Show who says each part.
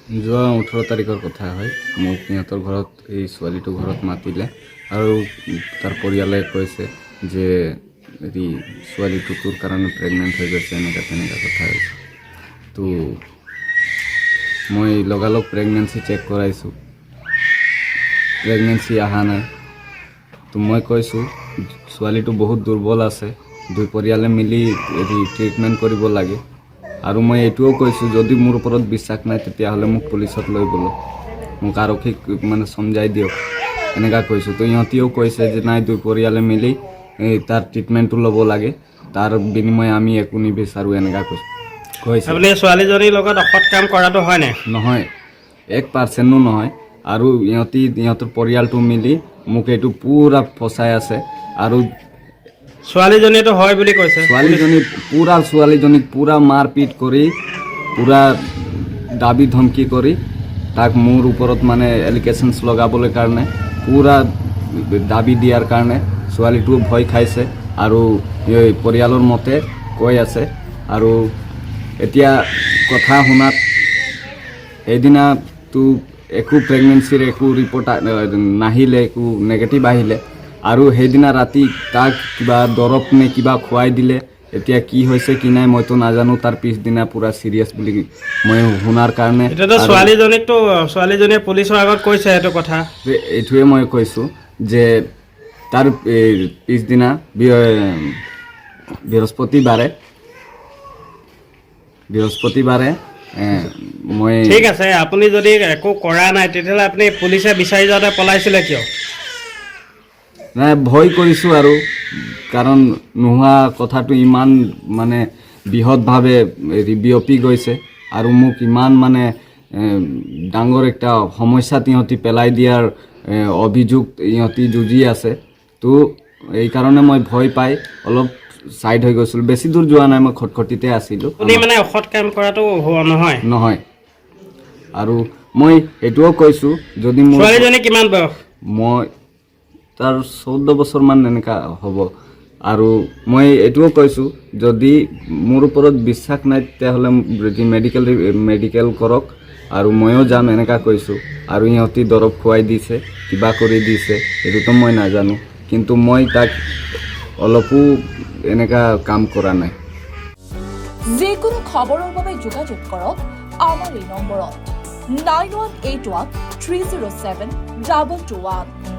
Speaker 1: যোৱা 18 তাৰিখৰ কথা হয়। মোক সিহঁতৰ ঘৰত এই ছোৱালীটো ঘৰত মাতিলে আৰু তাৰ পৰিয়ালে কৈছে যে হেৰি ছোৱালীটো তোৰ কাৰণে প্ৰেগনেণ্ট হৈ গৈছে, এনেকুৱা তেনেকুৱা কথা হৈছে। তো মই লগালগ প্ৰেগনেঞ্চি চেক কৰাইছোঁ, প্ৰেগনেঞ্চি অহা নাই। তো মই কৈছোঁ ছোৱালীটো বহুত দুৰ্বল আছে, দুই পৰিয়ালে মিলি হেৰি ট্ৰিটমেণ্ট কৰিব লাগে। আৰু মই এইটোও কৈছোঁ যদি মোৰ ওপৰত বিশ্বাস নাই তেতিয়াহ'লে মোক পুলিচত লৈ গ'লো, মোক আৰক্ষীক মানে সমজাই দিয়ক, এনেকুৱা কৈছোঁ। তো ইহঁতিও কৈছে যে নাই দুই পৰিয়ালে মিলি তাৰ ট্ৰিটমেণ্টটো ল'ব লাগে, তাৰ বিনিময়ে আমি একো নিবিচাৰোঁ, এনেকুৱা কৈছে।
Speaker 2: আপুনি ছোৱালীজনীৰ লগত অসৎ কাম কৰাটো হয় নাই?
Speaker 1: নহয়, 1% নহয়। আৰু ইহঁতৰ পৰিয়ালটো মিলি মোক এইটো পূৰা ফচাই আছে। আৰু
Speaker 2: ছোৱালীজনীয়েতো হয় বুলি কৈছে।
Speaker 1: ছোৱালীজনীক পূৰা মাৰপিট কৰি, পূৰা দাবী ধমকি কৰি তাক মোৰ ওপৰত মানে এলিগেশ্যনছ লগাবলৈ কাৰণে পূৰা দাবী দিয়াৰ কাৰণে ছোৱালীটোও ভয় খাইছে আৰু এই পৰিয়ালৰ মতে কৈ আছে। আৰু এতিয়া কথা শুনাত সেইদিনাতো একো প্ৰেগনেঞ্চিৰ একো ৰিপৰ্ট নাহিলে, একো নেগেটিভ আহিলে। আৰু সেইদিনা ৰাতি তাক কিবা দৰৱ নে কিবা খুৱাই দিলে। এতিয়া কি হৈছে কি নাই মইতো নাজানো। তাৰ পিছদিনা পূৰা ছিৰিয়াছ বুলি মই শুনাৰ কাৰণে
Speaker 2: এতিয়াতো ছোৱালীজনীয়ে পুলিচৰ আগত কৈছে এইটো কথা।
Speaker 1: এইটোৱে মই কৈছোঁ যে তাৰ পিছদিনা বৃহস্পতিবাৰে মই
Speaker 2: ঠিক আছে, আপুনি যদি একো কৰা নাই তেতিয়াহ'লে আপুনি পুলিচে বিচাৰি যাওঁতে পলাইছিলে কিয়?
Speaker 1: নাই, ভয় কৰিছোঁ আৰু কাৰণ নোহোৱা কথাটো ইমান মানে বৃহৎভাৱে বিয়পি গৈছে আৰু মোক ইমান মানে ডাঙৰ একটা সমস্যাত ইহঁতি পেলাই দিয়াৰ অভিযোগ ইহঁতি যুঁজি আছে। তো এইকাৰণে মই ভয় পাই অলপ ছাইড হৈ গৈছিলোঁ। বেছি দূৰ যোৱা নাই, মই খটখটিতে আছিলোঁ।
Speaker 2: আপুনি মানে অসৎ কাম কৰাটো নহয়।
Speaker 1: আৰু মই এইটোও কৈছোঁ যদি মোৰ
Speaker 2: ছোৱালীজনী কিমান বয়স?
Speaker 1: মই তাৰ 14 বছৰমান এনেকুৱা হ'ব। আৰু মই এইটোও কৈছোঁ যদি মোৰ ওপৰত বিশ্বাস নাই তেতিয়াহ'লে মেডিকেল কৰক আৰু ময়ো যাম, এনেকুৱা কৈছোঁ। আৰু ইহঁতি দৰৱ খুৱাই দিছে, কিবা কৰি দিছে, এইটোতো মই নাজানো। কিন্তু মই তাক অলপো এনেকুৱা কাম কৰা নাই।
Speaker 3: যিকোনো খবৰৰ বাবে যোগাযোগ কৰক আমাৰ এই নম্বৰত 9181 307 221।